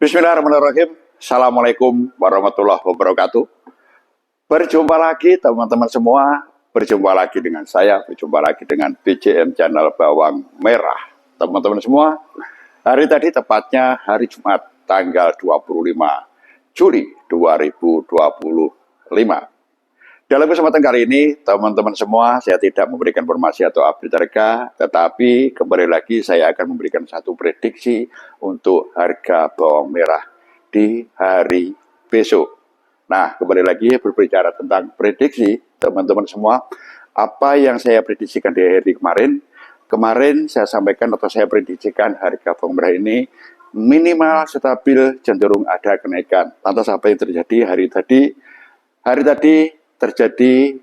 Bismillahirrahmanirrahim. Assalamualaikum warahmatullahi wabarakatuh. Berjumpa lagi teman-teman semua. Berjumpa lagi dengan saya. Berjumpa lagi dengan BJM Channel Bawang Merah. Teman-teman semua, hari tadi tepatnya hari Jumat tanggal 25 Juli 2025. Dalam kesempatan kali ini, teman-teman semua, saya tidak memberikan informasi atau update harga, tetapi kembali lagi saya akan memberikan satu prediksi untuk harga bawang merah di hari besok. Nah, kembali lagi berbicara tentang prediksi, teman-teman semua, apa yang saya prediksikan di hari kemarin saya sampaikan atau saya prediksikan harga bawang merah ini minimal stabil, cenderung ada kenaikan. Lantas apa yang terjadi hari tadi? Hari tadi terjadi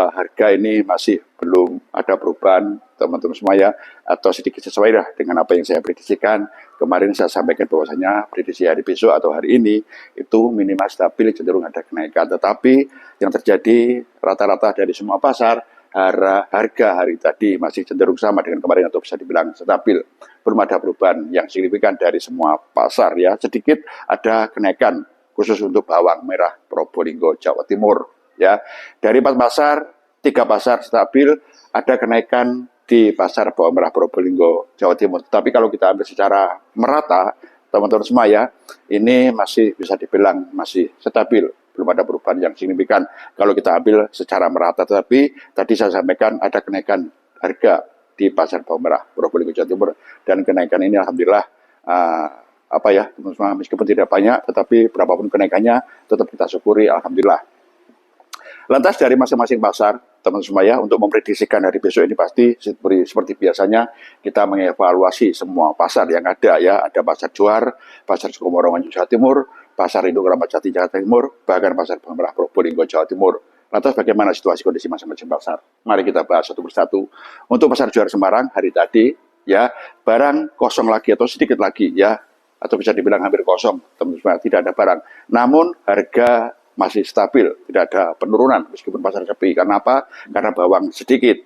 harga ini masih belum ada perubahan, teman-teman semua ya, atau sedikit sesuai lah dengan apa yang saya prediksikan. Kemarin saya sampaikan bahwasanya prediksi hari besok atau hari ini itu minimal stabil, cenderung ada kenaikan. Tetapi yang terjadi rata-rata dari semua pasar, harga hari tadi masih cenderung sama dengan kemarin atau bisa dibilang stabil. Belum ada perubahan yang signifikan dari semua pasar ya. Sedikit ada kenaikan khusus untuk bawang merah Probolinggo, Jawa Timur. Ya, dari 4 pasar, 3 pasar stabil, ada kenaikan di pasar bawang merah Probolinggo, Jawa Timur. Tapi kalau kita ambil secara merata, teman-teman semua ya, ini masih bisa dibilang masih stabil, belum ada perubahan yang signifikan kalau kita ambil secara merata. Tetapi tadi saya sampaikan ada kenaikan harga di pasar bawang merah Probolinggo, Jawa Timur, dan kenaikan ini alhamdulillah teman-teman semua, meskipun tidak banyak, tetapi berapapun kenaikannya tetap kita syukuri, alhamdulillah. Lantas dari masing-masing pasar, teman-teman semua ya, untuk memprediksikan hari besok ini pasti seperti biasanya kita mengevaluasi semua pasar yang ada ya. Ada pasar Johar, pasar Sukomorongan Jawa Timur, pasar Induk Ramadjati Jawa Timur, bahkan pasar bawang merah Probolinggo Jawa Timur. Lantas bagaimana situasi kondisi masing-masing pasar? Mari kita bahas satu persatu. Untuk pasar Johar Semarang hari tadi ya, barang kosong lagi atau sedikit lagi ya, atau bisa dibilang hampir kosong, teman-teman, tidak ada barang. Namun harga masih stabil, tidak ada penurunan meskipun pasar sepi. Karena apa? Karena bawang sedikit.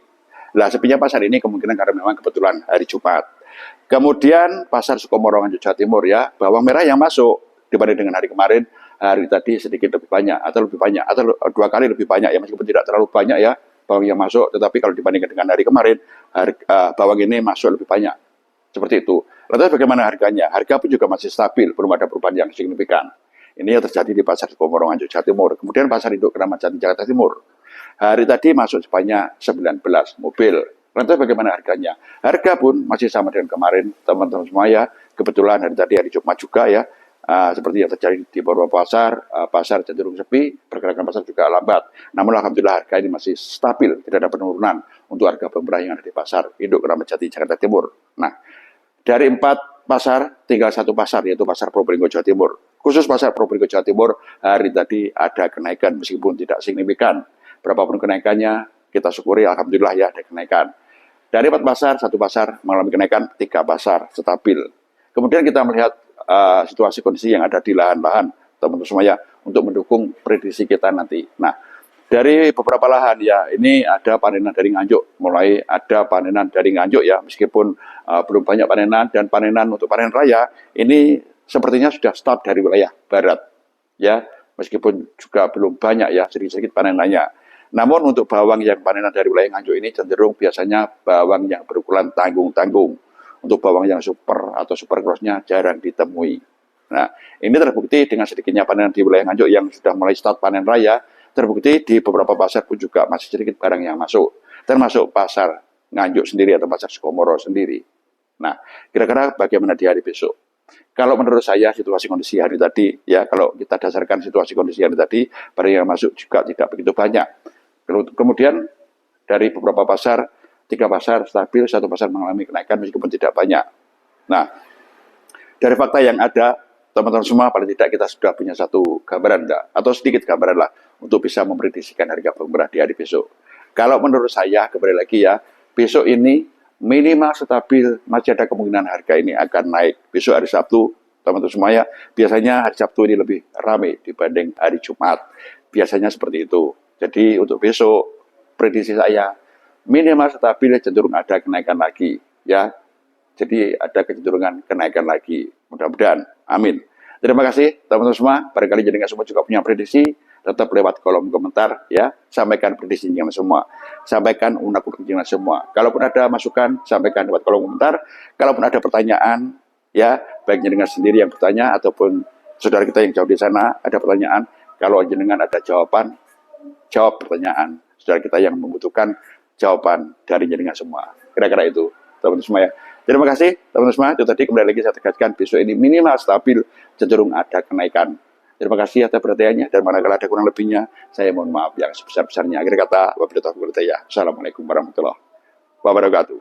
Nah, sepinya pasar ini kemungkinan karena memang kebetulan hari Jumat. Kemudian pasar Sukomorongan Jawa Timur ya, bawang merah yang masuk dibanding dengan hari kemarin, hari tadi sedikit lebih banyak atau 2 kali lebih banyak ya, meskipun tidak terlalu banyak ya bawang yang masuk, tetapi kalau dibandingkan dengan hari kemarin, bawang ini masuk lebih banyak. Seperti itu. Lalu bagaimana harganya? Harga pun juga masih stabil, belum ada perubahan yang signifikan. Ini yang terjadi di pasar Sukomorongan Jawa Timur. Kemudian pasar Induk Ramadjati Jakarta Timur. Hari tadi masuk sebanyak 19 mobil. Lantas bagaimana harganya? Harga pun masih sama dengan kemarin, teman-teman semua ya. Kebetulan hari tadi hari Jumat juga ya. Seperti yang terjadi di beberapa pasar, pasar cenderung sepi, pergerakan pasar juga lambat. Namun alhamdulillah harga ini masih stabil, tidak ada penurunan untuk harga pemberah yang ada di pasar Induk Ramadjati Jakarta Timur. Nah, dari 4 pasar, tinggal 1 pasar, yaitu pasar Probolinggo Jawa Timur. Khusus pasar Probolinggo Jawa Timur, hari tadi ada kenaikan meskipun tidak signifikan. Berapapun kenaikannya, kita syukuri, alhamdulillah ya ada kenaikan. Dari 4 pasar, 1 pasar mengalami kenaikan, 3 pasar stabil. Kemudian kita melihat situasi kondisi yang ada di lahan-lahan, teman-teman semuanya, untuk mendukung prediksi kita nanti. Nah, dari beberapa lahan ya, ini ada panenan dari Nganjuk, mulai ada panenan dari Nganjuk ya, meskipun belum banyak panenan, dan panenan untuk panen raya ini sepertinya sudah start dari wilayah barat ya, meskipun juga belum banyak ya, sedikit-sedikit panenannya. Namun untuk bawang yang panenan dari wilayah Nganjuk ini cenderung biasanya bawang yang berukuran tanggung-tanggung. Untuk bawang yang super atau super crossnya jarang ditemui. Nah, ini terbukti dengan sedikitnya panenan di wilayah Nganjuk yang sudah mulai start panen raya. Terbukti di beberapa pasar pun juga masih sedikit barang yang masuk, termasuk pasar Nganjuk sendiri atau pasar Sukomoro sendiri. Nah, kira-kira bagaimana di hari besok? Kalau menurut saya situasi kondisi hari tadi, ya kalau kita dasarkan situasi kondisi hari tadi, barang yang masuk juga tidak begitu banyak. Kemudian dari beberapa pasar, 3 pasar stabil, 1 pasar mengalami kenaikan meskipun tidak banyak. Nah, dari fakta yang ada, teman-teman semua paling tidak kita sudah punya satu gambaran atau sedikit gambaran lah untuk bisa memprediksikan harga bawang merah di hari besok. Kalau menurut saya, kembali lagi ya, besok ini minimal stabil, masih ada kemungkinan harga ini akan naik. Besok hari Sabtu, teman-teman semua ya, biasanya hari Sabtu ini lebih ramai dibanding hari Jumat. Biasanya seperti itu. Jadi untuk besok, prediksi saya minimal stabil, cenderung ada kenaikan lagi ya. Jadi ada kecenderungan kenaikan lagi, mudah-mudahan, amin. Terima kasih teman-teman semua. Barangkali jenengan semua juga punya prediksi, tetap lewat kolom komentar ya. Sampaikan prediksi jenengan semua. Sampaikan unek-unek jenengan semua. Kalaupun ada masukan, sampaikan lewat kolom komentar. Kalaupun ada pertanyaan, ya baik jenengan sendiri yang bertanya ataupun saudara kita yang jauh di sana ada pertanyaan. Kalau jenengan ada jawaban, jawab pertanyaan saudara kita yang membutuhkan jawaban dari jenengan semua. Kira-kira itu, teman-teman semua ya. Terima kasih, teman-teman semua. Itu tadi kembali lagi saya tegaskan, besok ini minimal stabil, cenderung ada kenaikan. Terima kasih atas perhatiannya, dan manakala ada kurang lebihnya, saya mohon maaf yang sebesar-besarnya. Akhir kata, wabillahi taufiq wal hidayah. Assalamualaikum warahmatullahi wabarakatuh.